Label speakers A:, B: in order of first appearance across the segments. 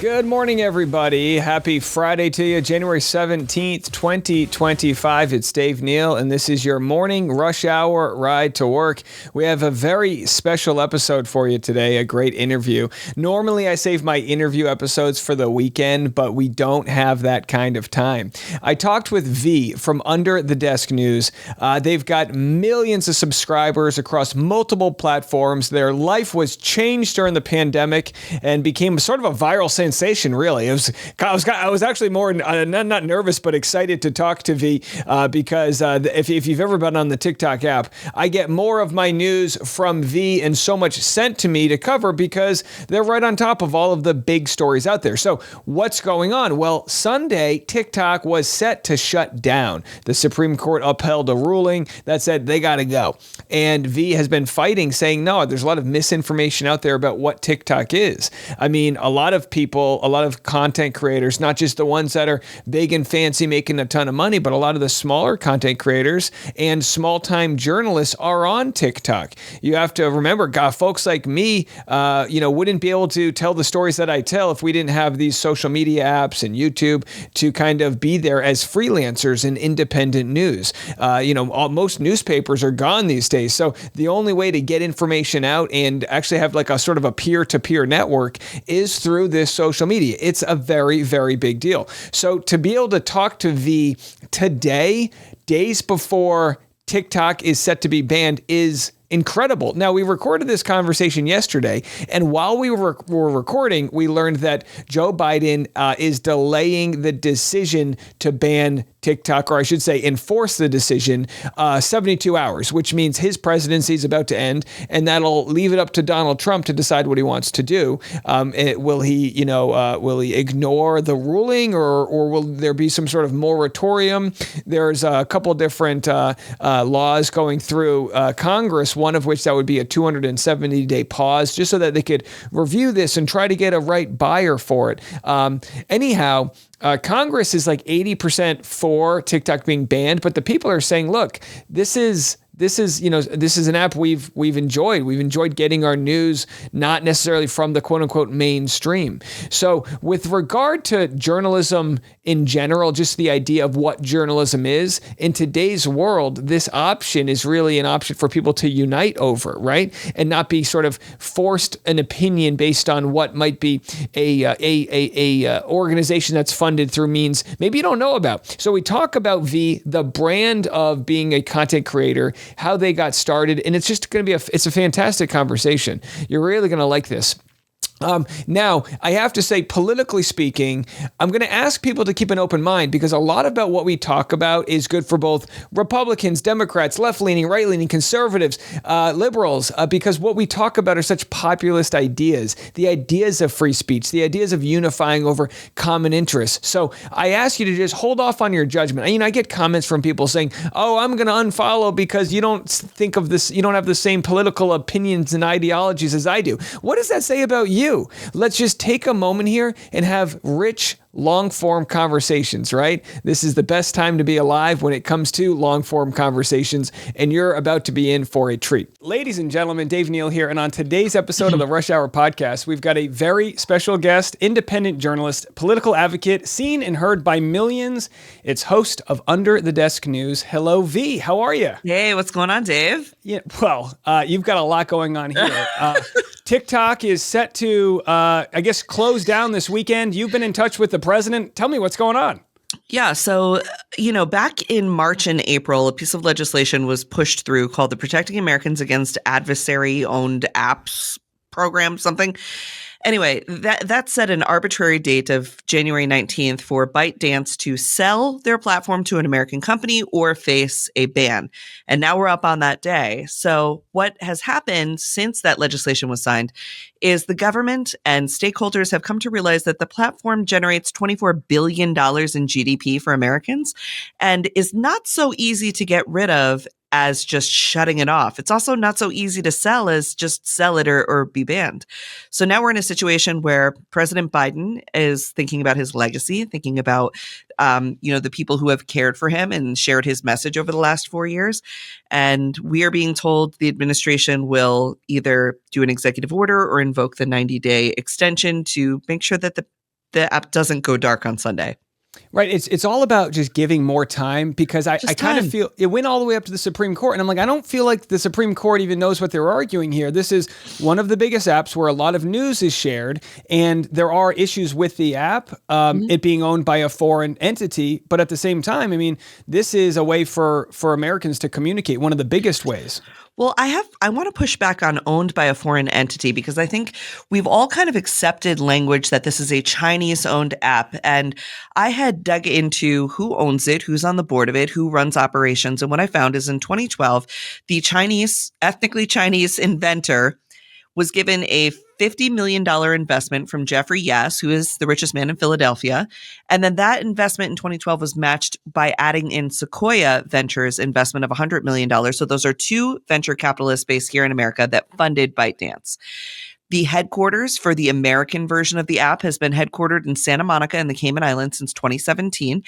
A: Good morning, everybody. Happy Friday to you, January 17th, 2025. It's Dave Neal, and this is your morning rush hour ride to work. We have a very special episode for you today, a great interview. Normally, I save my interview episodes for the weekend, but we don't have that kind of time. I talked with V from Under the Desk News. They've got millions of subscribers across multiple platforms. Their life was changed during the pandemic and became sort of a viral sensation, really. I was actually more not nervous, but excited to talk to V because if you've ever been on the TikTok app, I get more of my news from V and so much sent to me to cover because they're right on top of all of the big stories out there. So what's going on? Well, Sunday, TikTok was set to shut down. The Supreme Court upheld a ruling that said they got to go. And V has been fighting, saying, no, there's a lot of misinformation out there about what TikTok is. I mean, a lot of people, a lot of content creators, not just the ones that are big and fancy making a ton of money, but a lot of the smaller content creators and small-time journalists are on TikTok. You have to remember, God, folks like me, wouldn't be able to tell the stories that I tell if we didn't have these social media apps and YouTube to kind of be there as freelancers in independent news. Most newspapers are gone these days. So the only way to get information out and actually have like a sort of a peer-to-peer network is through this social media. It's a very, very big deal. So to be able to talk to V today, days before TikTok is set to be banned, is incredible. Now, we recorded this conversation yesterday, and while we were recording, we learned that Joe Biden is delaying the decision to ban TikTok, or I should say enforce the decision, 72 hours, which means his presidency is about to end, and that'll leave it up to Donald Trump to decide what he wants to do. Will he ignore the ruling, or will there be some sort of moratorium? There's a couple different laws going through Congress, one of which that would be a 270-day pause, just so that they could review this and try to get a right buyer for it. Congress is like 80% for TikTok being banned, but the people are saying, look, this is an app we've enjoyed. We've enjoyed getting our news, not necessarily from the quote unquote mainstream. So with regard to journalism in general, just the idea of what journalism is in today's world, this option is really an option for people to unite over, right? And not be sort of forced an opinion based on what might be a organization that's funded through means maybe you don't know about. So we talk about the brand of being a content creator, how they got started, and it's just going to be it's a fantastic conversation. You're really going to like this. Now, I have to say, politically speaking, I'm going to ask people to keep an open mind because a lot about what we talk about is good for both Republicans, Democrats, left-leaning, right-leaning, conservatives, liberals, because what we talk about are such populist ideas, the ideas of free speech, the ideas of unifying over common interests. So I ask you to just hold off on your judgment. I get comments from people saying, oh, I'm going to unfollow because you don't think of this, you don't have the same political opinions and ideologies as I do. What does that say about you? Let's just take a moment here and have rich, long-form conversations, right? This is the best time to be alive when it comes to long-form conversations, and you're about to be in for a treat. Ladies and gentlemen, Dave Neal here, and on today's episode of the Rush Hour Podcast, we've got a very special guest, independent journalist, political advocate, seen and heard by millions. It's host of Under the Desk News. Hello, V. How are you?
B: Hey, what's going on, Dave?
A: Yeah, well, you've got a lot going on here. TikTok is set to, close down this weekend. You've been in touch with the president. Tell me what's going on.
B: Yeah. So, back in March and April, a piece of legislation was pushed through called the Protecting Americans Against Adversary-Owned Apps Program, something. Anyway, that set an arbitrary date of January 19th for ByteDance to sell their platform to an American company or face a ban. And now we're up on that day. So what has happened since that legislation was signed is the government and stakeholders have come to realize that the platform generates $24 billion in GDP for Americans and is not so easy to get rid of as just shutting it off. It's also not so easy to sell as just sell it or be banned. So now we're in a situation where President Biden is thinking about his legacy, thinking about, the people who have cared for him and shared his message over the last 4 years. And we are being told the administration will either do an executive order or invoke the 90-day extension to make sure that the the app doesn't go dark on Sunday.
A: Right. It's all about just giving more time, because I kind of feel it went all the way up to the Supreme Court. And I'm like, I don't feel like the Supreme Court even knows what they're arguing here. This is one of the biggest apps where a lot of news is shared, and there are issues with the app, it being owned by a foreign entity. But at the same time, I mean, this is a way for Americans to communicate, one of the biggest ways.
B: Well, I want to push back on owned by a foreign entity, because I think we've all kind of accepted language that this is a Chinese owned app. And I had dug into who owns it, who's on the board of it, who runs operations. And what I found is in 2012, the ethnically Chinese inventor was given a $50 million investment from Jeffrey Yass, who is the richest man in Philadelphia. And then that investment in 2012 was matched by adding in Sequoia Ventures investment of $100 million. So those are two venture capitalists based here in America that funded ByteDance. The headquarters for the American version of the app has been headquartered in Santa Monica in the Cayman Islands since 2017.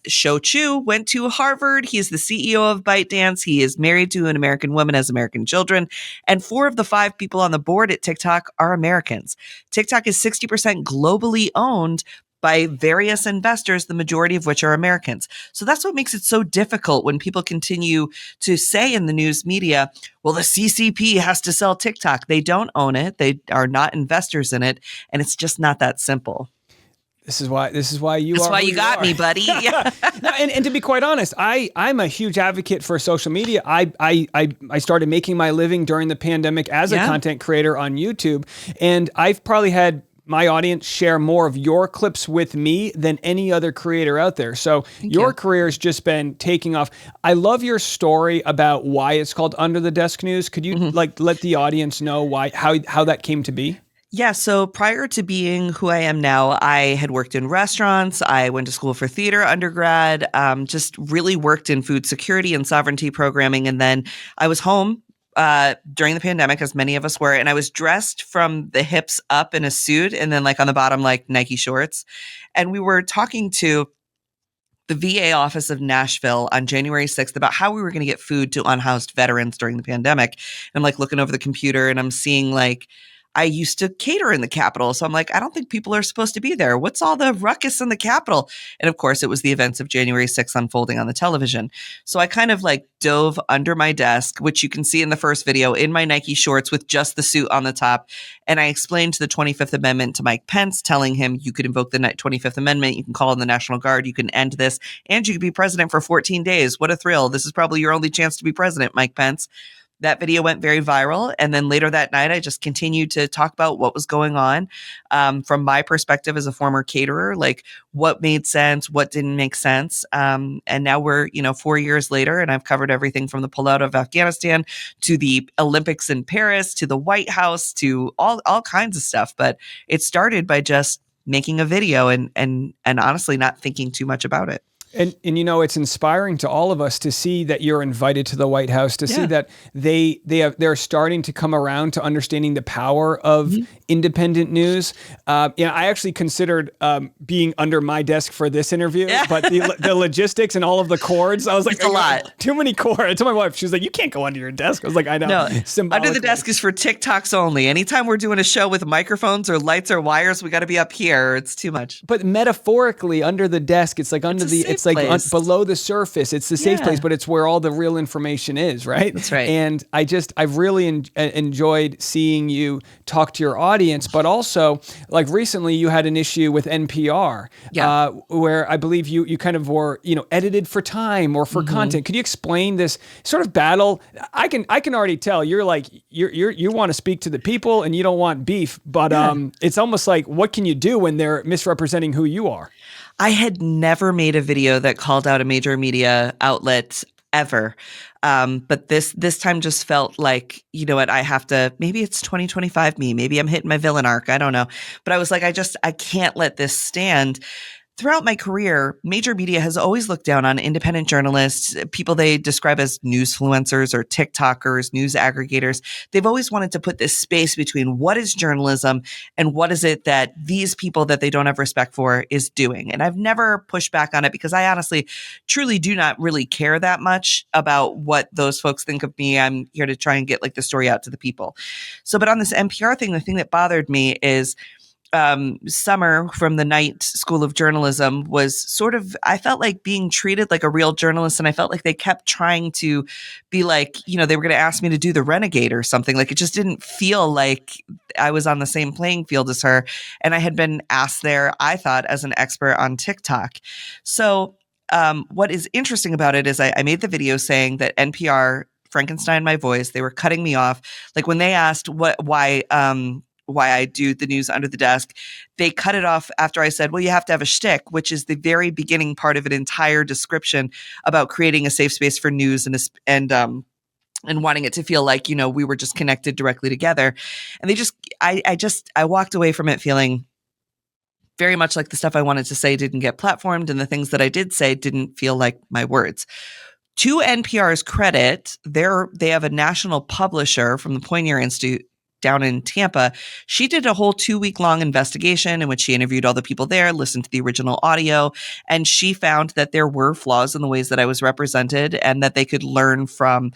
B: Shou Chu went to Harvard. He is the CEO of ByteDance. He is married to an American woman, has American children. And 4 of the 5 people on the board at TikTok are Americans. TikTok is 60% globally owned by various investors, the majority of which are Americans. So that's what makes it so difficult when people continue to say in the news media, well, the CCP has to sell TikTok. They don't own it. They are not investors in it. And it's just not that simple.
A: This is why you
B: That's
A: are.
B: why you got me, buddy. Yeah.
A: No, and to be quite honest, I'm a huge advocate for social media. I started making my living during the pandemic as a content creator on YouTube, and I've probably had my audience share more of your clips with me than any other creator out there. So your career has just been taking off. I love your story about why it's called Under the Desk News. Could you let the audience know how that came to be?
B: Yeah. So prior to being who I am now, I had worked in restaurants. I went to school for theater undergrad, just really worked in food security and sovereignty programming. And then I was home during the pandemic, as many of us were, and I was dressed from the hips up in a suit, and then like on the bottom, like Nike shorts. And we were talking to the VA office of Nashville on January 6th about how we were going to get food to unhoused veterans during the pandemic. And I'm like looking over the computer, and I'm seeing like, I used to cater in the Capitol. So I'm like, I don't think people are supposed to be there. What's all the ruckus in the Capitol? And of course, it was the events of January 6th unfolding on the television. So I kind of like dove under my desk, which you can see in the first video, in my Nike shorts with just the suit on the top. And I explained the 25th Amendment to Mike Pence, telling him you could invoke the 25th Amendment, you can call in the National Guard, you can end this, and you can be president for 14 days. What a thrill. This is probably your only chance to be president, Mike Pence. That video went very viral. And then later that night, I just continued to talk about what was going on from my perspective as a former caterer, like what made sense, what didn't make sense. And now we're, 4 years later, and I've covered everything from the pullout of Afghanistan to the Olympics in Paris, to the White House, to all kinds of stuff. But it started by just making a video and honestly not thinking too much about it.
A: And it's inspiring to all of us to see that you're invited to the White House, to see that they're starting to come around to understanding the power of independent news. I actually considered being under my desk for this interview, but the logistics and all of the cords, I was like,
B: it's a lot.
A: Too many cords. I told my wife, she was like, you can't go under your desk. I was like, I know.
B: No, under the desk is for TikToks only. Anytime we're doing a show with microphones or lights or wires, we got to be up here. It's too much.
A: But metaphorically, under the desk, it's like below the surface. It's the safe place, but it's where all the real information is, right?
B: That's right.
A: And I've really enjoyed seeing you talk to your audience, but also like recently you had an issue with NPR, where I believe you kind of were, edited for time or for content. Could you explain this sort of battle? I can already tell you're like, you want to speak to the people and you don't want beef, but it's almost like, what can you do when they're misrepresenting who you are?
B: I had never made a video that called out a major media outlet ever. But this time just felt like, you know what, I have to, maybe it's 2025 me, maybe I'm hitting my villain arc. I don't know. But I was like, I can't let this stand. Throughout my career, major media has always looked down on independent journalists, people they describe as newsfluencers or TikTokers, news aggregators. They've always wanted to put this space between what is journalism and what is it that these people that they don't have respect for is doing. And I've never pushed back on it because I honestly, truly do not really care that much about what those folks think of me. I'm here to try and get like the story out to the people. So, but on this NPR thing, the thing that bothered me is Summer from the Knight School of Journalism was sort of, I felt like being treated like a real journalist. And I felt like they kept trying to be like, they were going to ask me to do the Renegade or something. Like it just didn't feel like I was on the same playing field as her. And I had been asked there, I thought, as an expert on TikTok. So what is interesting about it is I made the video saying that NPR Frankenstein my voice. They were cutting me off. Like when they asked why I do the news under the desk, they cut it off after I said, well, you have to have a shtick, which is the very beginning part of an entire description about creating a safe space for news and wanting it to feel like, we were just connected directly together. And I walked away from it feeling very much like the stuff I wanted to say didn't get platformed, and the things that I did say didn't feel like my words. To NPR's credit, they have a national publisher from the Poynter Institute down in Tampa. She did a whole 2-week-long investigation in which she interviewed all the people there, listened to the original audio, and she found that there were flaws in the ways that I was represented and that they could learn from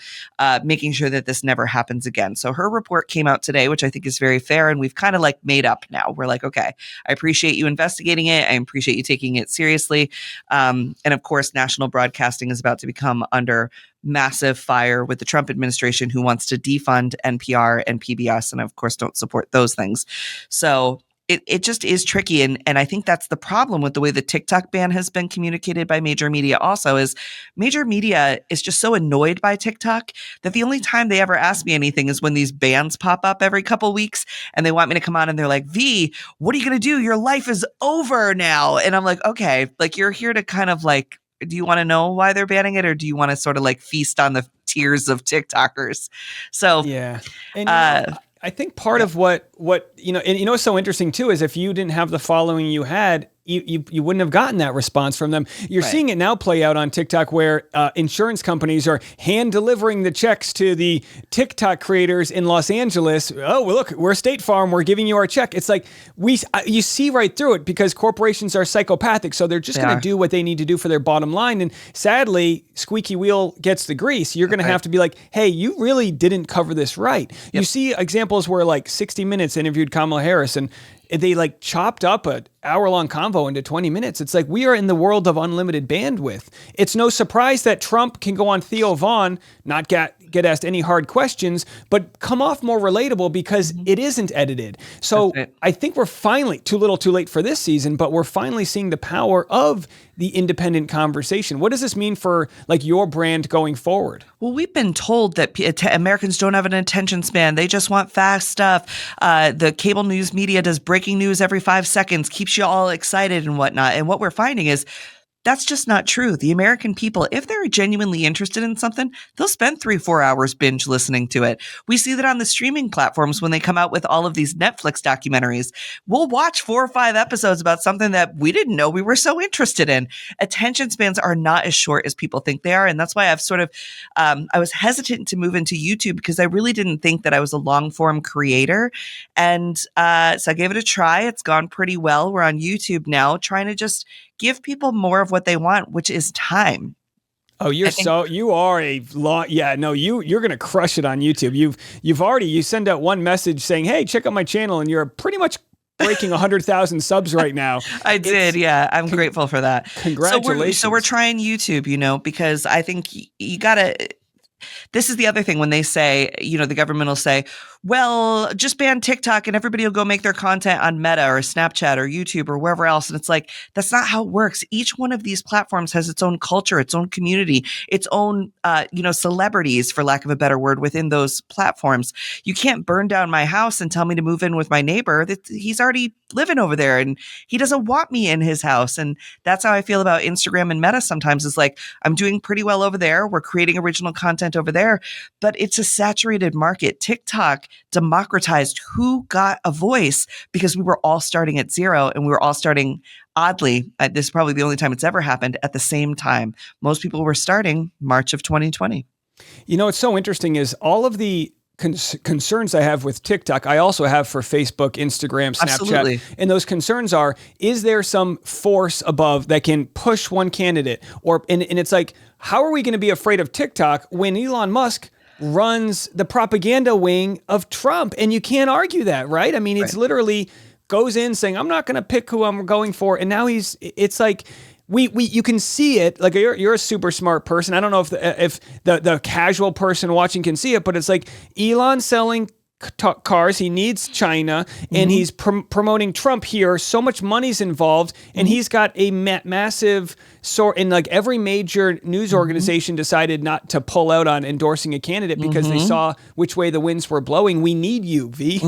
B: making sure that this never happens again. So her report came out today, which I think is very fair, and we've kind of like made up now. We're like, okay, I appreciate you investigating it. I appreciate you taking it seriously. And of course, national broadcasting is about to become under massive fire with the Trump administration, who wants to defund NPR and PBS, and of course don't support those things. So it just is tricky. And I think that's the problem with the way the TikTok ban has been communicated by major media also, is major media is just so annoyed by TikTok that the only time they ever ask me anything is when these bans pop up every couple weeks and they want me to come on and they're like, V, what are you going to do? Your life is over now. And I'm like, okay, like you're here to kind of like, do you want to know why they're banning it, or do you want to sort of like feast on the tears of TikTokers? So,
A: yeah. And I think part of what and what's so interesting too is if you didn't have the following you had, you wouldn't have gotten that response from them. You're seeing it now play out on TikTok where insurance companies are hand delivering the checks to the TikTok creators in Los Angeles. Oh, well, look, we're State Farm. We're giving you our check. It's like you see right through it because corporations are psychopathic. So they're just going to do what they need to do for their bottom line. And sadly, squeaky wheel gets the grease. You're going to have to be like, hey, you really didn't cover this right. Yep. You see examples where like 60 Minutes interviewed Kamala Harris and they like chopped up an hour-long convo into 20 minutes. It's like we are in the world of unlimited bandwidth. It's no surprise that Trump can go on Theo Vaughn, not get asked any hard questions, but come off more relatable because it isn't edited. So I think we're finally, too little too late for this season, but we're finally seeing the power of the independent conversation. What does this mean for like your brand going forward? Well,
B: we've been told that Americans don't have an attention span. They just want fast stuff. The cable news media does breaking news every 5 seconds, keeps you all excited and whatnot. And what we're finding is that's just not true. The American people, if they're genuinely interested in something, they'll spend 3-4 hours binge listening to it. We see that on the streaming platforms when they come out with all of these Netflix documentaries. We'll watch 4 or 5 episodes about something that we didn't know we were so interested in. Attention spans are not as short as people think they are. And that's why I've sort of, I was hesitant to move into YouTube because I really didn't think that I was a long form creator. And so I gave it a try. It's gone pretty well. We're on YouTube now, trying to just give people more of what they want, which is time.
A: Oh, you're going to crush it on YouTube. You send out one message saying, hey, check out my channel. And you're pretty much breaking 100,000 subs right now.
B: I did. Yeah. I'm grateful for that.
A: Congratulations.
B: So we're trying YouTube, because I think you gotta, this is the other thing when they say, the government will say, well, just ban TikTok and everybody will go make their content on Meta or Snapchat or YouTube or wherever else. And it's like, that's not how it works. Each one of these platforms has its own culture, its own community, its own, celebrities, for lack of a better word, within those platforms. You can't burn down my house and tell me to move in with my neighbor. He's already living over there and he doesn't want me in his house. And that's how I feel about Instagram and Meta sometimes. It's like, I'm doing pretty well over there. We're creating original content over there, but it's a saturated market. TikTok democratized who got a voice because we were all starting at zero and we were all starting, oddly, this is probably the only time it's ever happened, at the same time. Most people were starting March of 2020.
A: What's so interesting is all of the concerns I have with TikTok, I also have for Facebook, Instagram, Snapchat.
B: Absolutely.
A: And those concerns are, is there some force above that can push one candidate? And it's like, how are we going to be afraid of TikTok when Elon Musk runs the propaganda wing of Trump? And you can't argue that, right? I mean, it's literally goes in saying, I'm not going to pick who I'm going for. And now it's like, you can see it. Like you're a super smart person. I don't know if the casual person watching can see it, but it's like Elon selling cars. He needs China, and he's promoting Trump here. So much money's involved, and he's got a massive and like every major news organization decided not to pull out on endorsing a candidate because they saw which way the winds were blowing. We need you, V.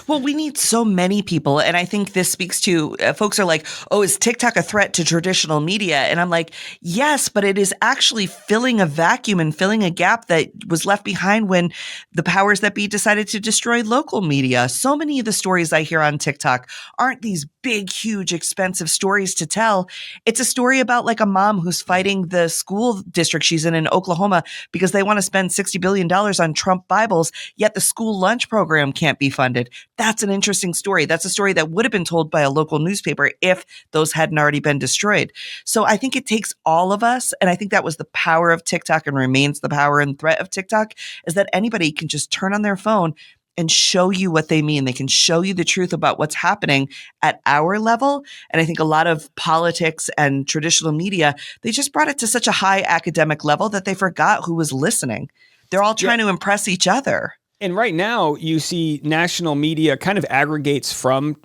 B: Well, we need so many people, and I think this speaks to folks are like, "Oh, is TikTok a threat to traditional media?" And I'm like, "Yes, but it is actually filling a vacuum and filling a gap that was left behind when the powers that be decided to destroy local media." So many of the stories I hear on TikTok aren't these big, huge, expensive stories to tell. It's a story about like a mom who's fighting the school district she's in Oklahoma because they want to spend $60 billion on Trump Bibles, yet the school lunch program can't be funded. That's an interesting story. That's a story that would have been told by a local newspaper if those hadn't already been destroyed. So I think it takes all of us. And I think that was the power of TikTok and remains the power and threat of TikTok, is that anybody can just turn on their phone and show you what they mean. They can show you the truth about what's happening at our level. And I think a lot of politics and traditional media, they just brought it to such a high academic level that they forgot who was listening. They're all trying to impress each other.
A: And right now, you see national media kind of aggregates from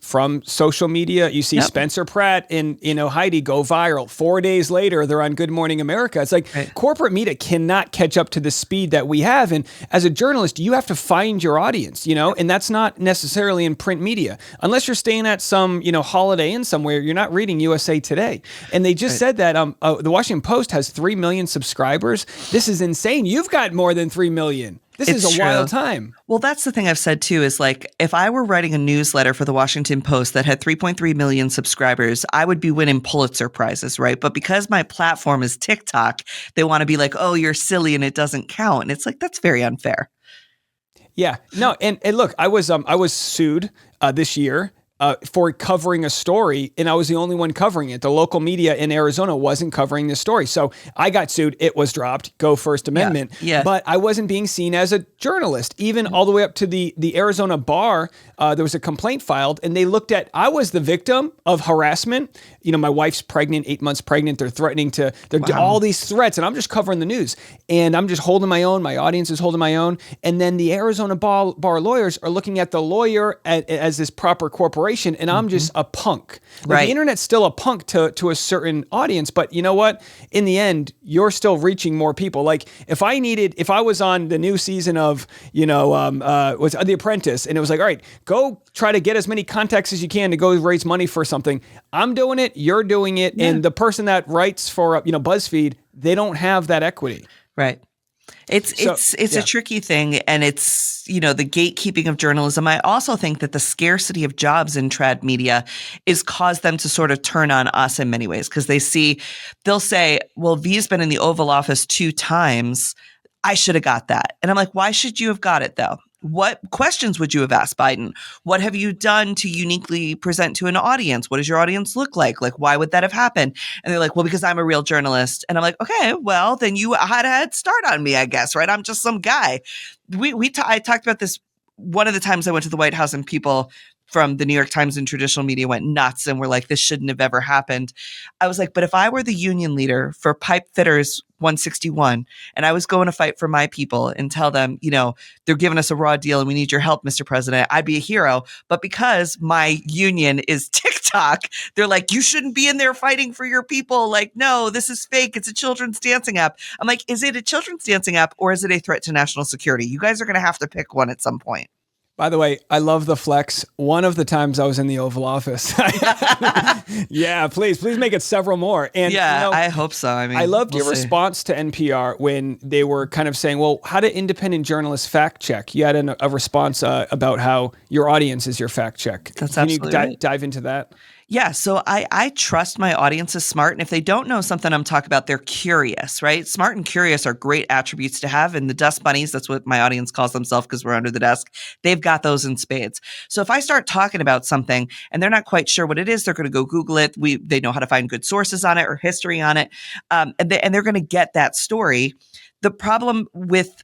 A: social media. You see Spencer Pratt and Heidi go viral. 4 days later, they're on Good Morning America. It's like corporate media cannot catch up to the speed that we have. And as a journalist, you have to find your audience, and that's not necessarily in print media. Unless you're staying at some Holiday Inn somewhere, you're not reading USA Today. And they just said that the Washington Post has 3 million subscribers. This is insane. You've got more than 3 million. This is a wild time.
B: Well, that's the thing I've said too, is like, if I were writing a newsletter for the Washington Post that had 3.3 million subscribers, I would be winning Pulitzer Prizes, right? But because my platform is TikTok, they want to be like, oh, you're silly and it doesn't count. And it's like, that's very unfair.
A: Yeah. No. And look, I was sued this year for covering a story, and I was the only one covering it. The local media in Arizona wasn't covering this story. So I got sued. It was dropped. Go First Amendment.
B: Yeah.
A: But I wasn't being seen as a journalist, even all the way up to the Arizona bar. There was a complaint filed, and they looked at, I was the victim of harassment. My wife's pregnant, 8 months pregnant. They're threatening all these threats, and I'm just covering the news. And I'm just holding my own. My audience is holding my own. And then the Arizona bar lawyers are looking at the lawyer as this proper corporation. And I'm just a punk. Like, the internet's still a punk to a certain audience, but you know what? In the end, you're still reaching more people. Like if I was on the new season of, was The Apprentice, and it was like, all right, go try to get as many contacts as you can to go raise money for something. I'm doing it. You're doing it. Yeah. And the person that writes for, BuzzFeed, they don't have that equity.
B: Right. It's a tricky thing, and it's, the gatekeeping of journalism. I also think that the scarcity of jobs in trad media is caused them to sort of turn on us in many ways, because they'll say, well, V's been in the Oval Office 2 times. I should have got that. And I'm like, why should you have got it though? What questions would you have asked Biden? What have you done to uniquely present to an audience? What does your audience look like? Like, why would that have happened? And they're like, well, because I'm a real journalist. And I'm like, okay, well, then you had a head start on me, I guess, right? I'm just some guy. I talked about this one of the times I went to the White House, and people from the New York Times and traditional media went nuts and were like, this shouldn't have ever happened. I was like, but if I were the union leader for Pipe Fitters 161 and I was going to fight for my people and tell them, they're giving us a raw deal and we need your help, Mr. President, I'd be a hero. But because my union is TikTok, they're like, you shouldn't be in there fighting for your people. Like, no, this is fake. It's a children's dancing app. I'm like, is it a children's dancing app or is it a threat to national security? You guys are going to have to pick one at some point.
A: By the way, I love the flex. One of the times I was in the Oval Office. Yeah, please make it several more. And
B: I hope so. I mean,
A: I loved your response to NPR when they were kind of saying, well, how do independent journalists fact check? You had a response about how your audience is your fact check.
B: That's
A: Can
B: absolutely
A: you
B: right.
A: dive into that?
B: Yeah, so I trust my audience is smart, and if they don't know something I'm talking about, they're curious, right? Smart and curious are great attributes to have, and the dust bunnies, that's what my audience calls themselves because we're under the desk, they've got those in spades. So if I start talking about something and they're not quite sure what it is, they're going to go Google it. They know how to find good sources on it or history on it, and they're going to get that story. The problem with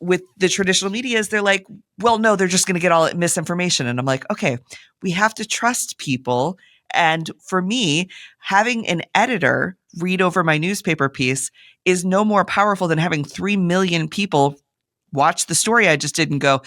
B: with the traditional media is they're like, well, no, they're just going to get all misinformation. And I'm like, okay, we have to trust people. And for me, having an editor read over my newspaper piece is no more powerful than having 3 million people watch the story I just did and go,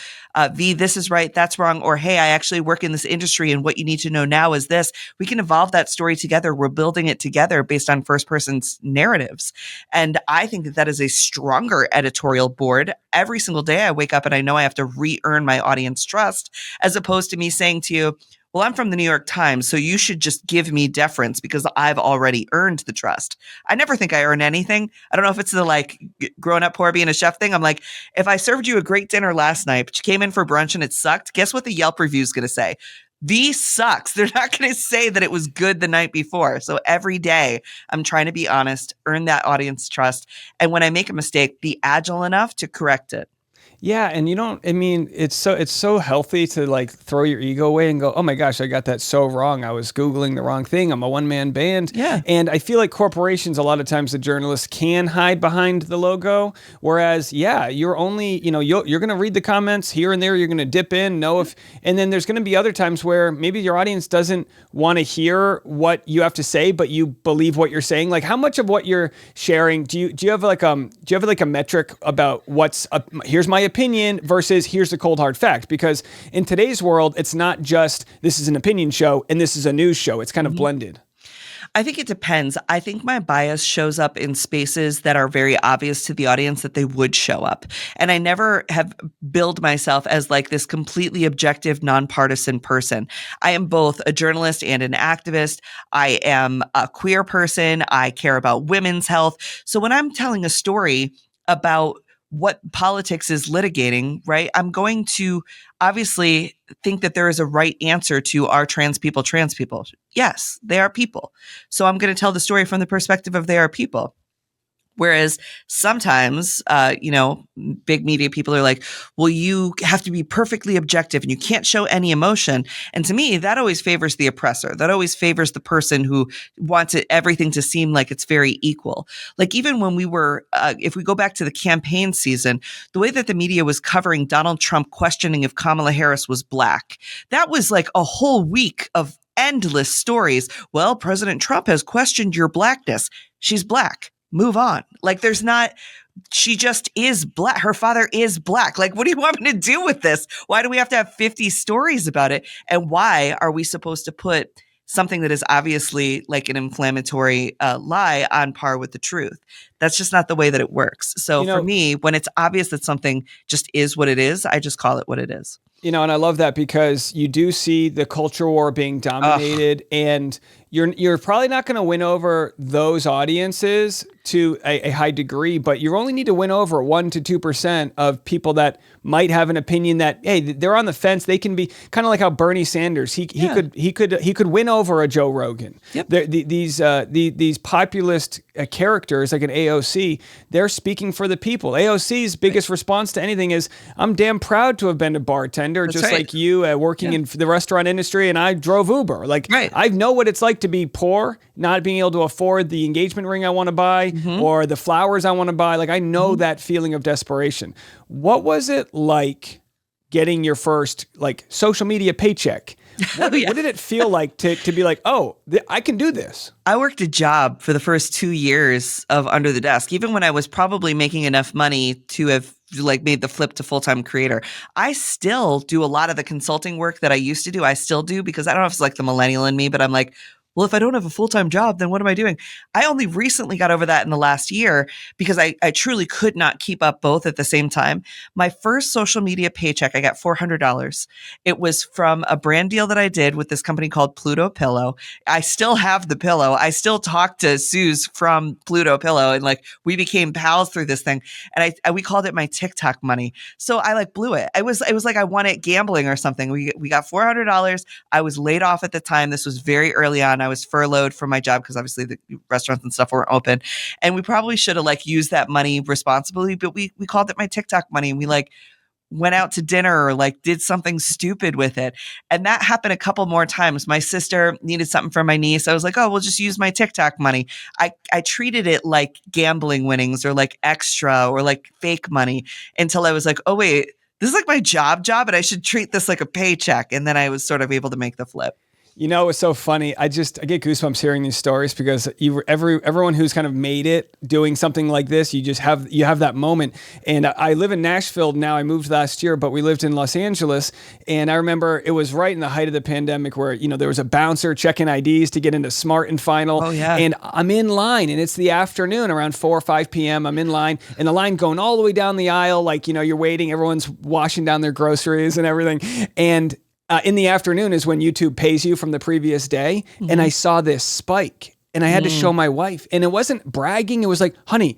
B: V, this is right, that's wrong, or hey, I actually work in this industry and what you need to know now is this. We can evolve that story together. We're building it together based on first person's narratives. And I think that that is a stronger editorial board. Every single day I wake up and I know I have to re-earn my audience trust, as opposed to me saying to you, well, I'm from the New York Times, so you should just give me deference because I've already earned the trust. I never think I earn anything. I don't know if it's the like growing up poor being a chef thing. I'm like, if I served you a great dinner last night, but you came in for brunch and it sucked, guess what the Yelp review is going to say? These sucks. They're not going to say that it was good the night before. So every day I'm trying to be honest, earn that audience trust. And when I make a mistake, be agile enough to correct it.
A: Yeah, and you don't, I mean, it's so healthy to like throw your ego away and go, "Oh my gosh, I got that so wrong. I was Googling the wrong thing. I'm a one-man band."
B: Yeah.
A: And I feel like corporations, a lot of times the journalists can hide behind the logo, whereas yeah, you're only, you're going to read the comments here and there, you're going to dip in, know if, and then there's going to be other times where maybe your audience doesn't want to hear what you have to say, but you believe what you're saying. Like how much of what you're sharing, do you have like a metric about here's my opinion versus here's the cold hard fact? Because in today's world, it's not just this is an opinion show and this is a news show. It's kind of blended.
B: I think it depends. I think my bias shows up in spaces that are very obvious to the audience that they would show up. And I never have billed myself as like this completely objective, nonpartisan person. I am both a journalist and an activist. I am a queer person. I care about women's health. So when I'm telling a story about what politics is litigating, right? I'm going to obviously think that there is a right answer to are trans people trans people? Yes, they are people. So I'm going to tell the story from the perspective of they are people. Whereas sometimes, big media people are like, well, you have to be perfectly objective and you can't show any emotion. And to me, that always favors the oppressor. That always favors the person who wants everything to seem like it's very equal. Like even when we were, if we go back to the campaign season, the way that the media was covering Donald Trump questioning if Kamala Harris was Black, that was like a whole week of endless stories. Well, President Trump has questioned your Blackness. She's Black. Move on. Like she just is Black. Her father is Black. Like, what do you want me to do with this? Why do we have to have 50 stories about it? And why are we supposed to put something that is obviously like an inflammatory lie on par with the truth? That's just not the way that it works. So for me, when it's obvious that something just is what it is, I just call it what it is.
A: And I love that because you do see the culture war being dominated, and you're probably not going to win over those audiences to a high degree, but you only need to win over 1% to 2% of people that might have an opinion that, hey, they're on the fence. They can be kind of like how Bernie Sanders, he could win over a Joe Rogan.
B: Yep.
A: These populist characters like an AOC, they're speaking for the people. AOC's biggest response to anything is, I'm damn proud to have been a bartender,
B: That's
A: just
B: right.
A: like you, working in the restaurant industry, and I drove Uber. Like,
B: right.
A: I know what it's like to be poor, not being able to afford the engagement ring I want to buy or the flowers I want to buy. Like, I know that feeling of desperation. What was it like getting your first like social media paycheck? What did it feel like to be like, I can do this?
B: I worked a job for the first 2 years of Under the Desk, even when I was probably making enough money to have like made the flip to full-time creator. I still do a lot of the consulting work that I used to do. I still do because I don't know if it's like the millennial in me, but I'm like, well, if I don't have a full-time job, then what am I doing? I only recently got over that in the last year because I truly could not keep up both at the same time. My first social media paycheck, I got $400. It was from a brand deal that I did with this company called Pluto Pillow. I still have the pillow. I still talk to Suze from Pluto Pillow, and like we became pals through this thing. And we called it my TikTok money. So I like blew it. It was like I won at gambling or something. We got $400. I was laid off at the time. This was very early on. I was furloughed from my job because obviously the restaurants and stuff weren't open. And we probably should have like used that money responsibly, but we called it my TikTok money. And went out to dinner or like did something stupid with it. And that happened a couple more times. My sister needed something for my niece. I was like, oh, we'll just use my TikTok money. I treated it like gambling winnings or like extra or like fake money until I was like, oh, wait, this is like my job, and I should treat this like a paycheck. And then I was sort of able to make the flip.
A: You know, it's so funny. I get goosebumps hearing these stories because everyone who's kind of made it doing something like this, you have that moment. And I live in Nashville now. I moved last year, but we lived in Los Angeles. And I remember it was right in the height of the pandemic where, there was a bouncer checking IDs to get into Smart and Final.
B: Oh, yeah.
A: And I'm in line and it's the afternoon around 4 or 5 p.m. I'm in line and the line going all the way down the aisle. Like, you're waiting. Everyone's washing down their groceries and everything. And in the afternoon is when YouTube pays you from the previous day. Mm-hmm. And I saw this spike and I had to show my wife. And it wasn't bragging. It was like, honey,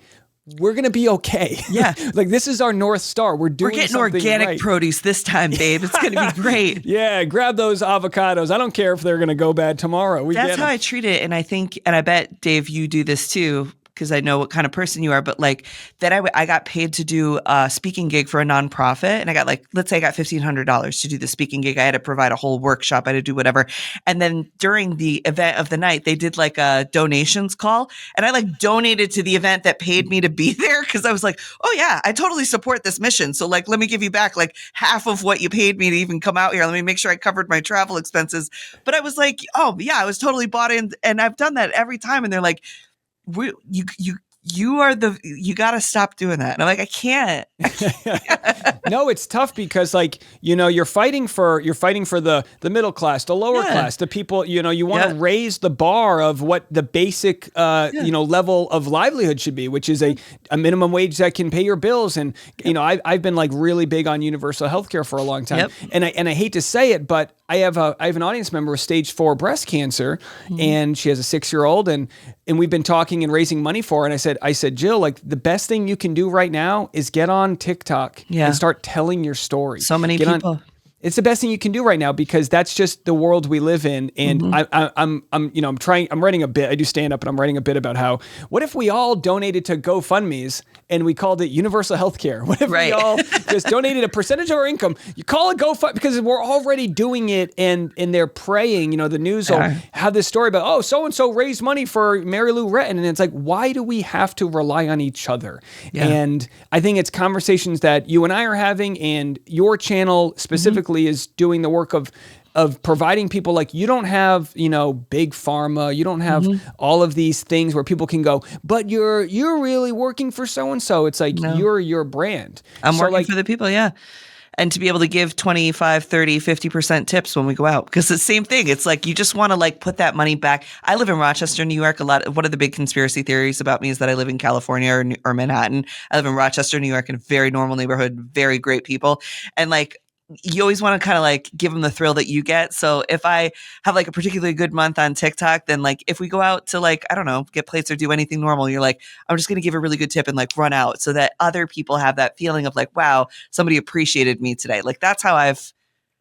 A: we're going to be okay.
B: Yeah.
A: Like this is our North Star. We're
B: getting organic
A: right.
B: produce this time, babe. It's going to be great.
A: Yeah. Grab those avocados. I don't care if they're going to go bad tomorrow.
B: That's how I treat it. And I think, and I bet, Dave, you do this too, because I know what kind of person you are, but like then I got paid to do a speaking gig for a nonprofit. And I got let's say I got $1,500 to do the speaking gig. I had to provide a whole workshop. I had to do whatever. And then during the event of the night, they did like a donations call. And I like donated to the event that paid me to be there. Cause I was like, oh yeah, I totally support this mission. So like, let me give you back like half of what you paid me to even come out here. Let me make sure I covered my travel expenses. But I was like, oh yeah, I was totally bought in. And I've done that every time. And they're like, you got to stop doing that. And I'm like, I can't.
A: No, it's tough because like, you're fighting for the middle class, the lower class, the people, you want to raise the bar of what the basic, level of livelihood should be, which is a minimum wage that can pay your bills. And, I've been like really big on universal healthcare for a long time. And I hate to say it, but I have an audience member with stage 4 breast cancer and she has a 6-year-old and we've been talking and raising money for her. And I said, Jill, like the best thing you can do right now is get on TikTok and start telling your story.
B: So many people.
A: It's the best thing you can do right now because that's just the world we live in. And I'm writing a bit. I do stand up and I'm writing a bit about how, what if we all donated to GoFundMe's and we called it universal healthcare? What if we all just donated a percentage of our income? You call it GoFundMe because we're already doing it and they're praying, the news will have this story about, oh, so-and-so raised money for Mary Lou Retton. And it's like, why do we have to rely on each other? Yeah. And I think it's conversations that you and I are having and your channel specifically is doing the work of providing people like you don't have, big pharma, you don't have all of these things where people can go, but you're really working for so-and-so. It's like you're your brand.
B: I'm working for the people. Yeah. And to be able to give 25, 30, 50% tips when we go out. Because it's the same thing. It's like you just want to like put that money back. I live in Rochester, New York. One of the big conspiracy theories about me is that I live in California or Manhattan. I live in Rochester, New York, in a very normal neighborhood, very great people. And like you always want to kind of like give them the thrill that you get. So if I have like a particularly good month on TikTok, then like if we go out to like, I don't know, get plates or do anything normal, you're like, I'm just going to give a really good tip and like run out so that other people have that feeling of like, wow, somebody appreciated me today. Like that's how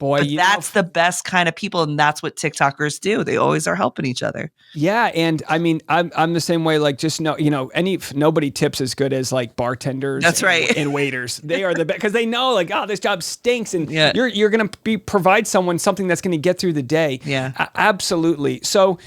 B: that's the best kind of people. And that's what TikTokers do. They always are helping each other.
A: Yeah. And I mean, I'm the same way, like just nobody tips as good as like bartenders.
B: That's right.
A: And waiters. They are the best because they know like, oh, this job stinks. And you're going to provide someone something that's going to get through the day.
B: Yeah,
A: absolutely. So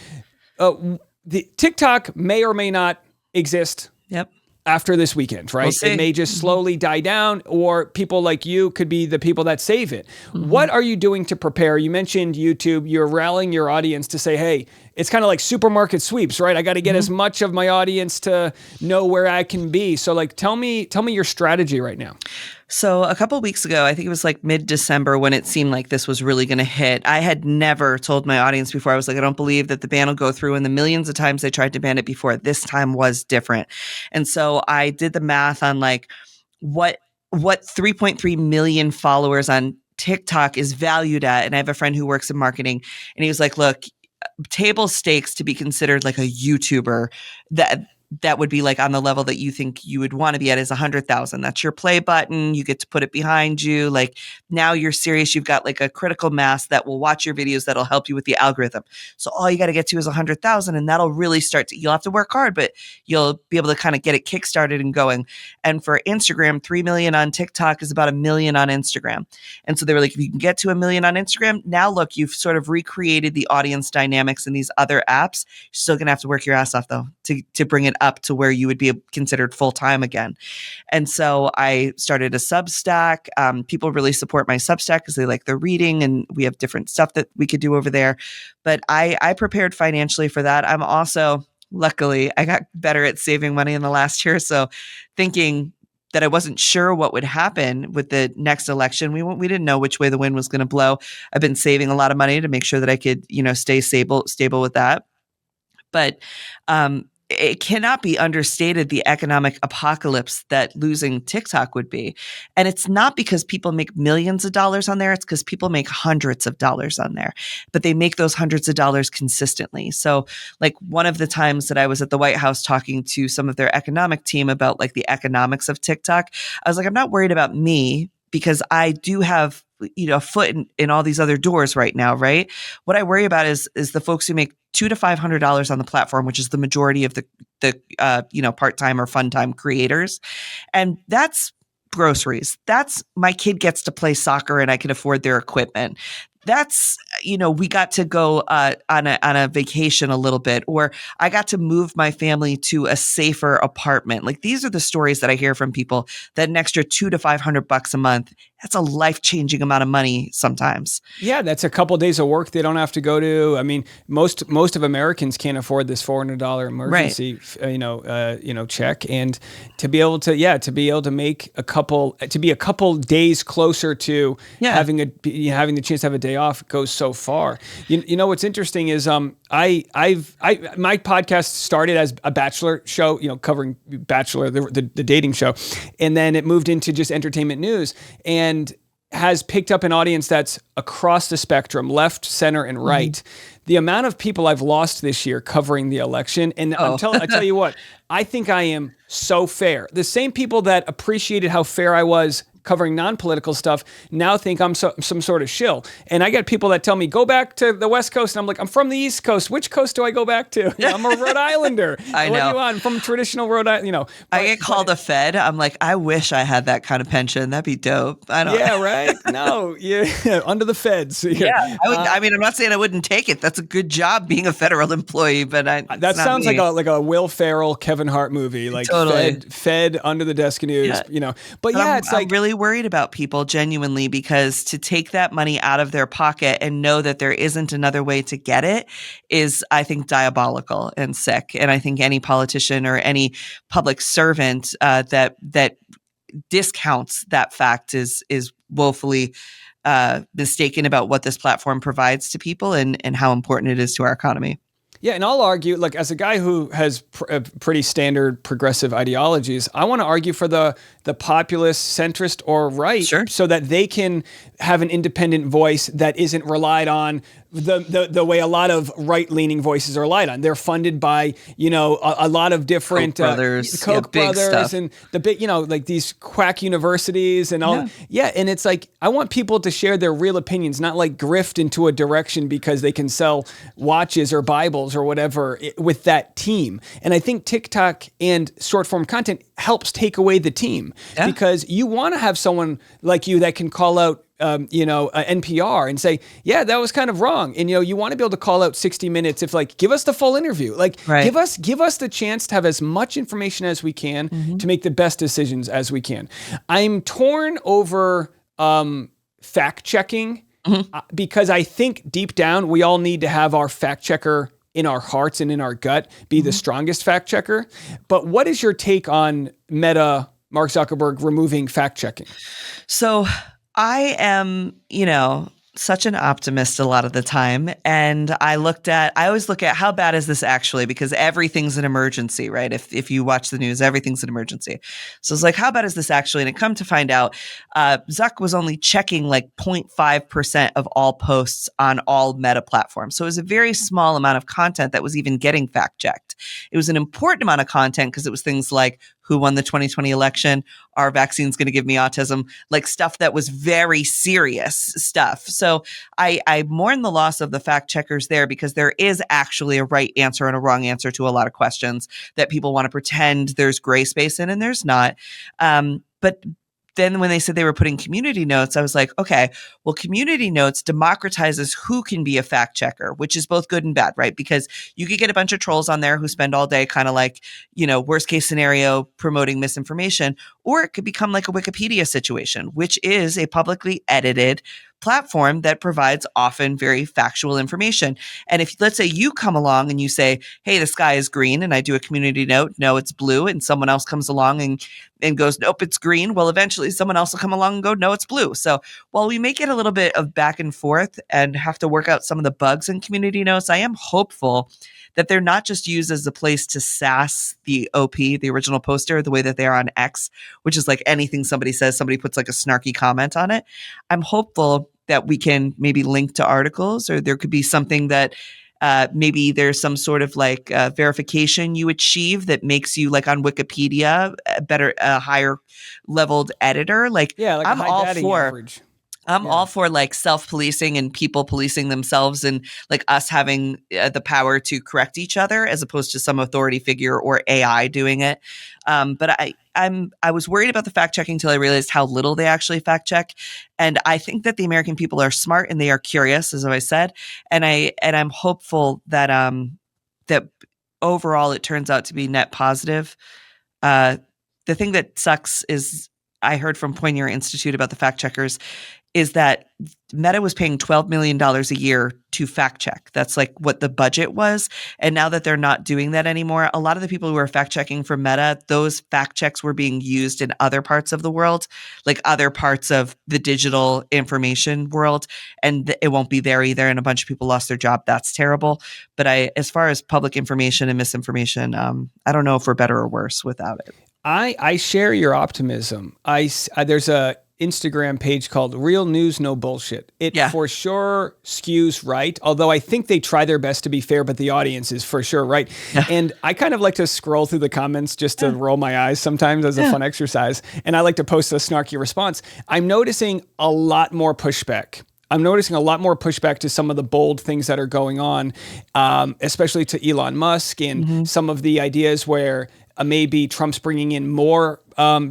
A: the TikTok may or may not exist.
B: Yep.
A: After this weekend, right? It may just slowly die down, or people like you could be the people that save it. What are you doing to prepare? You mentioned YouTube. You're rallying your audience to say, hey, it's kind of like supermarket sweeps, right? I got to get as much of my audience to know where I can be. So like, tell me your strategy right now.
B: So a couple of weeks ago, I think it was like mid-December when it seemed like this was really going to hit. I had never told my audience before. I was like, I don't believe that the ban will go through. And the millions of times they tried to ban it before, this time was different. And so I did the math on like what 3.3 million followers on TikTok is valued at. And I have a friend who works in marketing and he was like, look, table stakes to be considered like a YouTuber, that that would be like on the level that you think you would want to be at is 100,000. That's your play button. You get to put it behind you. Like now you're serious. You've got like a critical mass that will watch your videos that'll help you with the algorithm. So all you got to get to is 100,000 and that'll really start to, you'll have to work hard, but you'll be able to kind of get it kickstarted and going. And for Instagram, 3 million on TikTok is about 1 million on Instagram. And so they were like, if you can get to 1 million on Instagram, now look, you've sort of recreated the audience dynamics in these other apps. You're still going to have to work your ass off though, to bring it up to where you would be considered full-time again. And so I started a Substack. People really support my Substack because they like the reading and we have different stuff that we could do over there. But I prepared financially for that. I'm also, luckily, I got better at saving money in the last year. So thinking that I wasn't sure what would happen with the next election. We didn't know which way the wind was going to blow. I've been saving a lot of money to make sure that I could, stay stable with that. But it cannot be understated the economic apocalypse that losing TikTok would be. And it's not because people make millions of dollars on there. It's because people make hundreds of dollars on there, but they make those hundreds of dollars consistently. So like one of the times that I was at the White House talking to some of their economic team about like the economics of TikTok, I was like, I'm not worried about me because I do have a foot in all these other doors right now, right? What I worry about is the folks who make $200 to $500 on the platform, which is the majority of the part-time or fun-time creators. And that's groceries. That's my kid gets to play soccer and I can afford their equipment. That's, we got to go on a vacation a little bit, or I got to move my family to a safer apartment. Like these are the stories that I hear from people that an extra $200 to $500 a month, that's a life-changing amount of money sometimes.
A: Yeah, that's a couple of days of work they don't have to go to. I mean, most of Americans can't afford this $400 emergency, check, and to be able to make to be a couple days closer to having the chance to have a day off goes so far. You know what's interesting is my podcast started as a Bachelor show, covering Bachelor, the dating show, and then it moved into just entertainment news and has picked up an audience that's across the spectrum, left, center, and right. Mm-hmm. The amount of people I've lost this year covering the election, and I tell you what, I think I am so fair. The same people that appreciated how fair I was covering non-political stuff now think I'm some sort of shill. And I get people that tell me, go back to the West Coast. And I'm like, I'm from the East Coast. Which coast do I go back to? I'm a Rhode Islander.
B: I know.
A: What do you want? I'm from traditional Rhode Island,
B: I get called a Fed. I'm like, I wish I had that kind of pension. That'd be dope. I don't.
A: Yeah, right? No, under the feds.
B: Yeah. I'm not saying I wouldn't take it. That's a good job being a federal employee, but
A: that sounds like a Will Ferrell, Kevin Hart movie, like totally. Fed under the desk news, But I'm
B: really worried about people genuinely, because to take that money out of their pocket and know that there isn't another way to get it is, I think, diabolical and sick. And I think any politician or any public servant that discounts that fact is woefully mistaken about what this platform provides to people and how important it is to our economy.
A: Yeah, and I'll argue, like, as a guy who has pretty standard progressive ideologies, I want to argue for the populist, centrist, or right, so that they can have an independent voice that isn't relied on the way a lot of right-leaning voices are relied on. They're funded by, a lot of different
B: Koch
A: brothers and the big, like these quack universities and all. Yeah, and it's like, I want people to share their real opinions, not like grift into a direction because they can sell watches or Bibles or whatever with that team. And I think TikTok and short form content helps take away the team because you want to have someone like you that can call out NPR and say, yeah, that was kind of wrong. And, you want to be able to call out 60 Minutes if give us the full interview, give us the chance to have as much information as we can to make the best decisions as we can. I'm torn over fact checking because I think deep down, we all need to have our fact checker in our hearts and in our gut be the strongest fact checker. But what is your take on Meta, Mark Zuckerberg removing fact checking?
B: So I am, such an optimist a lot of the time. And I always look at how bad is this actually, because everything's an emergency, right? If you watch the news, everything's an emergency. So it's like, how bad is this actually? And it come to find out, Zuck was only checking like 0.5% of all posts on all Meta platforms. So it was a very small amount of content that was even getting fact checked. It was an important amount of content because it was things like, who won the 2020 election? Are vaccines going to give me autism? Like stuff that was very serious stuff. So I mourn the loss of the fact checkers there, because there is actually a right answer and a wrong answer to a lot of questions that people want to pretend there's gray space in, and there's not. But then when they said they were putting community notes, I was like, okay, well, community notes democratizes who can be a fact checker, which is both good and bad, right? Because you could get a bunch of trolls on there who spend all day kind of like, worst case scenario, promoting misinformation, or it could become like a Wikipedia situation, which is a publicly edited platform that provides often very factual information. And if, let's say, you come along and you say, hey, the sky is green, and I do a community note, no, it's blue, and someone else comes along and goes, nope, it's green. Well, eventually someone else will come along and go, no, it's blue. So while we may get a little bit of back and forth and have to work out some of the bugs in community notes, I am hopeful that they're not just used as a place to sass the OP, the original poster, the way that they are on X, which is like anything somebody says, somebody puts like a snarky comment on it. I'm hopeful that we can maybe link to articles, or there could be something that maybe there's some sort of like verification you achieve that makes you, like on Wikipedia, a higher leveled editor. Like,
A: Yeah, like a
B: I'm
A: high
B: all
A: batting
B: for
A: average.
B: I'm
A: Yeah.
B: all for like self-policing and people policing themselves, and like us having the power to correct each other as opposed to some authority figure or AI doing it. But I was worried about the fact checking until I realized how little they actually fact check. And I think that the American people are smart and they are curious, as I said. And I'm hopeful that that overall it turns out to be net positive. Uh, the thing that sucks is, I heard from Poinier Institute about the fact checkers, is that Meta was paying $12 million a year to fact check. That's like what the budget was. And now that they're not doing that anymore, a lot of the people who are fact checking for Meta, those fact checks were being used in other parts of the world, like other parts of the digital information world. And it won't be there either. And a bunch of people lost their job. That's terrible. But as far as public information and misinformation, I don't know if we're better or worse without it.
A: I share your optimism. There's a Instagram page called Real News No Bullshit. It for sure skews right, although I think they try their best to be fair, but the audience is for sure right. Yeah. And I kind of like to scroll through the comments just to roll my eyes sometimes as a fun exercise. And I like to post a snarky response. I'm noticing a lot more pushback. I'm noticing a lot more pushback to some of the bold things that are going on, especially to Elon Musk and some of the ideas where maybe Trump's bringing in more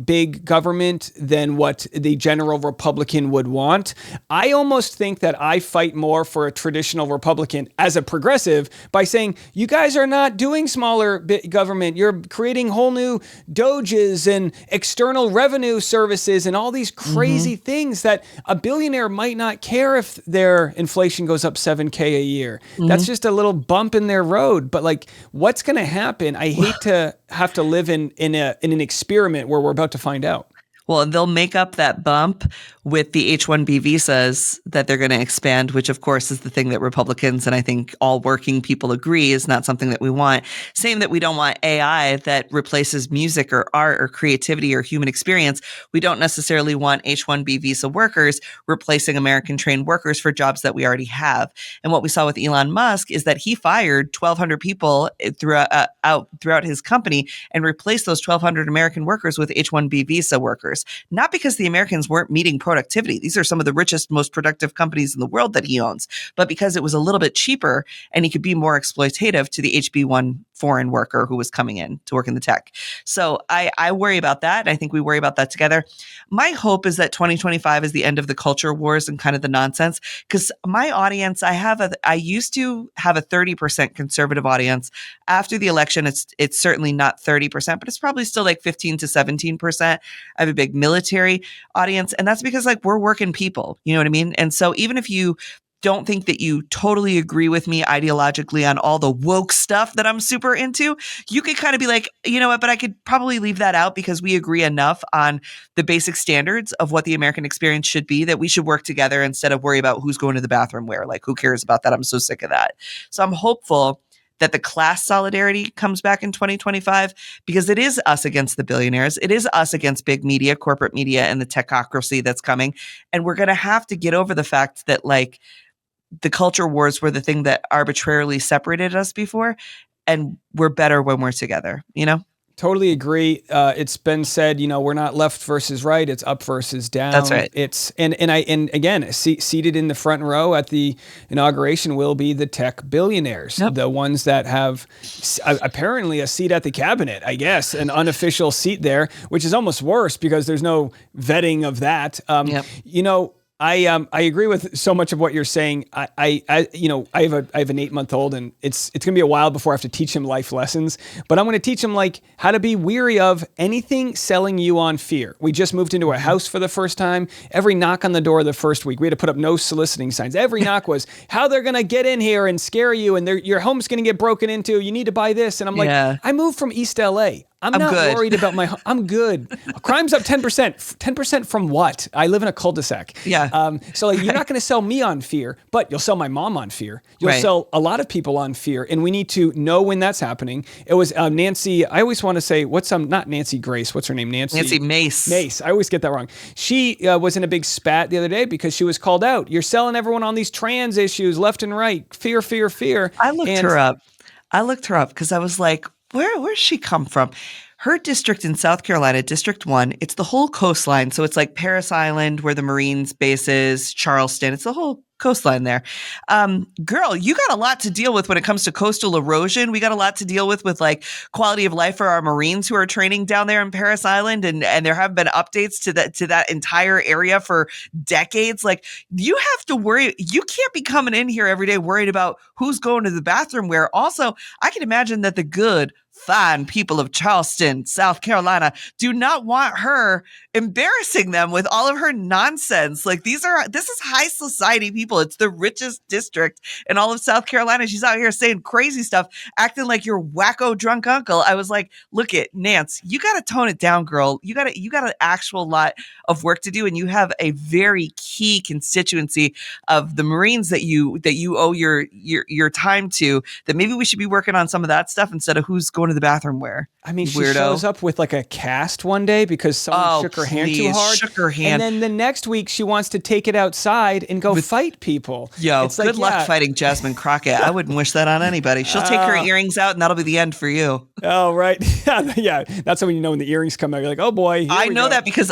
A: big government than what the general Republican would want. I almost think that I fight more for a traditional Republican as a progressive by saying, you guys are not doing smaller government. You're creating whole new doges and external revenue services and all these crazy things that a billionaire might not care if their inflation goes up 7K a year. That's just a little bump in their road. But like, what's going to happen? I hate to have to live in an experiment where we're about to find out.
B: Well, they'll make up that bump with the H-1B visas that they're going to expand, which of course is the thing that Republicans and I think all working people agree is not something that we want. Same that we don't want AI that replaces music or art or creativity or human experience. We don't necessarily want H-1B visa workers replacing American trained workers for jobs that we already have. And what we saw with Elon Musk is that he fired 1,200 people throughout his company and replaced those 1,200 American workers with H-1B visa workers. Not because the Americans weren't meeting productivity. These are some of the richest, most productive companies in the world that he owns, but because it was a little bit cheaper and he could be more exploitative to the HB1 foreign worker who was coming in to work in the tech. So I worry about that. I think we worry about that together. My hope is that 2025 is the end of the culture wars and kind of the nonsense, because my audience, I used to have a 30% conservative audience. After the election, it's certainly not 30%, but it's probably still like 15 to 17%. I have a big military audience, and that's because like we're working people, you know what I mean? And so even if you don't think that you totally agree with me ideologically on all the woke stuff that I'm super into, you could kind of be like, you know what, but I could probably leave that out because we agree enough on the basic standards of what the American experience should be that we should work together instead of worry about who's going to the bathroom where. Like, who cares about that? I'm so sick of that. So I'm hopeful that the class solidarity comes back in 2025 because it is us against the billionaires. It is us against big media, corporate media, and the technocracy that's coming. And we're going to have to get over the fact that like the culture wars were the thing that arbitrarily separated us before. And we're better when we're together, you know?
A: Totally agree. It's been said, we're not left versus right; it's up versus down.
B: That's right.
A: It's and again, seated in the front row at the inauguration will be the tech billionaires, the ones that have apparently a seat at the cabinet. I guess an unofficial seat there, which is almost worse because there's no vetting of that. I agree with so much of what you're saying. I have an 8-month-old, and it's gonna be a while before I have to teach him life lessons. But I'm gonna teach him like how to be weary of anything selling you on fear. We just moved into a house for the first time. Every knock on the door the first week, we had to put up no soliciting signs. Every knock was how they're gonna get in here and scare you, and your home's gonna get broken into. You need to buy this, and I'm like, I moved from East LA. I'm not good. Worried about I'm good. Crime's up 10%. 10% from what? I live in a cul-de-sac.
B: Yeah.
A: So like, you're not going to sell me on fear, but you'll sell my mom on fear. You'll sell a lot of people on fear. And we need to know when that's happening. It was Nancy. I always want to say, not Nancy Grace. What's her name? Nancy
B: Mace.
A: Mace. I always get that wrong. She was in a big spat the other day because she was called out. You're selling everyone on these trans issues left and right. Fear, fear, fear.
B: I looked her up because I was like, where's she come from? Her district in South Carolina, District 1, it's the whole coastline. So it's like Paris Island, where the Marines base is, Charleston. It's the whole coastline there. Girl, you got a lot to deal with when it comes to coastal erosion. We got a lot to deal with like quality of life for our Marines who are training down there in Paris Island. And there have been updates to that entire area for decades. Like, you have to worry. You can't be coming in here every day worried about who's going to the bathroom where. Also, I can imagine that the good, fine people of Charleston, South Carolina, do not want her embarrassing them with all of her nonsense. Like, this is high society people. It's the richest district in all of South Carolina. She's out here saying crazy stuff, acting like your wacko drunk uncle. I was like, look it, Nance, you got to tone it down, girl. You got an actual lot of work to do. And you have a very key constituency of the Marines that you owe your time to, that maybe we should be working on some of that stuff instead of who's going to the bathroom where.
A: I mean, she shows up with like a cast one day because someone shook her hand too hard.
B: Shook her hand.
A: And then the next week she wants to take it outside and go fight people.
B: Yo, it's good luck fighting Jasmine Crockett. I wouldn't wish that on anybody. She'll take her earrings out and that'll be the end for you.
A: Oh, right. Yeah. That's when you know when the earrings come out. You're like, oh boy.
B: I know that because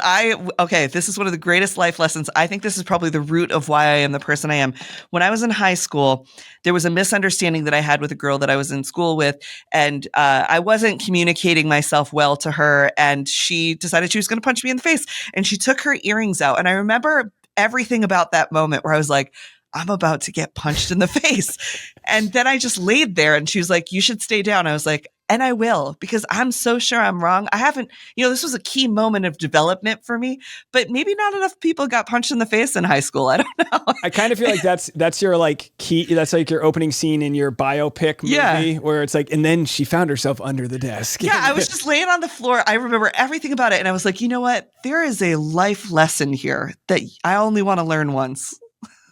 B: this is one of the greatest life lessons. I think this is probably the root of why I am the person I am. When I was in high school, there was a misunderstanding that I had with a girl that I was in school with, and I wasn't communicating myself well to her, and she decided she was going to punch me in the face, and she took her earrings out. And I remember everything about that moment where I was like, I'm about to get punched in the face. And then I just laid there, and she was like, you should stay down. I was like, and I will, because I'm so sure I'm wrong. I haven't, this was a key moment of development for me, but maybe not enough people got punched in the face in high school. I don't know.
A: I kind of feel like that's your like key. That's like your opening scene in your biopic movie where it's like, and then she found herself under the desk.
B: Yeah. I was just laying on the floor. I remember everything about it. And I was like, you know what? There is a life lesson here that I only want to learn once.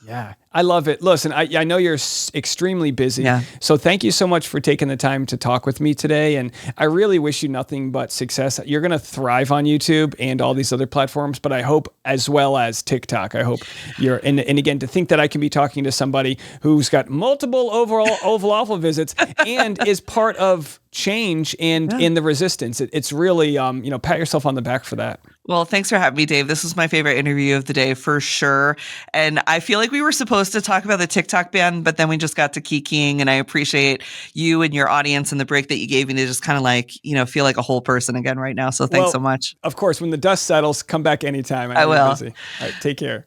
A: Yeah, I love it. Listen, I know you're extremely busy.
B: Yeah.
A: So thank you so much for taking the time to talk with me today. And I really wish you nothing but success. You're going to thrive on YouTube and all these other platforms, but I hope as well as TikTok. I hope and again, to think that I can be talking to somebody who's got multiple Oval Alpha visits and is part of change and in the resistance. It's really, pat yourself on the back for that.
B: Well, thanks for having me, Dave. This was my favorite interview of the day for sure. And I feel like we were supposed to talk about the TikTok ban, but then we just got to kikiing, and I appreciate you and your audience and the break that you gave me to just kind of like, feel like a whole person again right now. So thanks so much.
A: Of course, when the dust settles, come back anytime.
B: I will.
A: Busy. All right, take care.